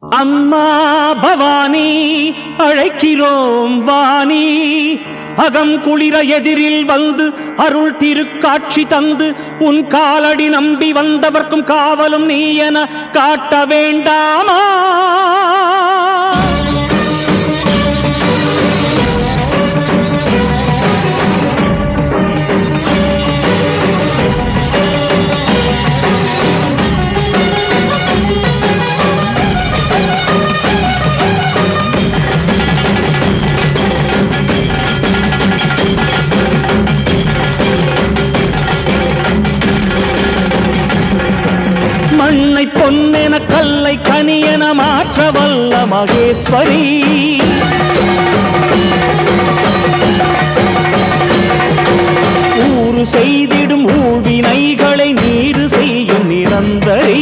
அம்மா பவானி அழைக்கிறோம் வாணி, அகம் குளிர எதிரில் வந்து அருள் திருக்காட்சி தந்து உன் காலடி நம்பி வந்தவர்க்கும் காவலும் நீ என காட்ட வேண்டாமா? மண்ணை பொன்னென கல்லை கனியென மாற்ற வல்ல மகேஸ்வரி, ஊறு செய்திடும் ஊழ்வினைகளை நீரு செய்யும் நிரந்தரி.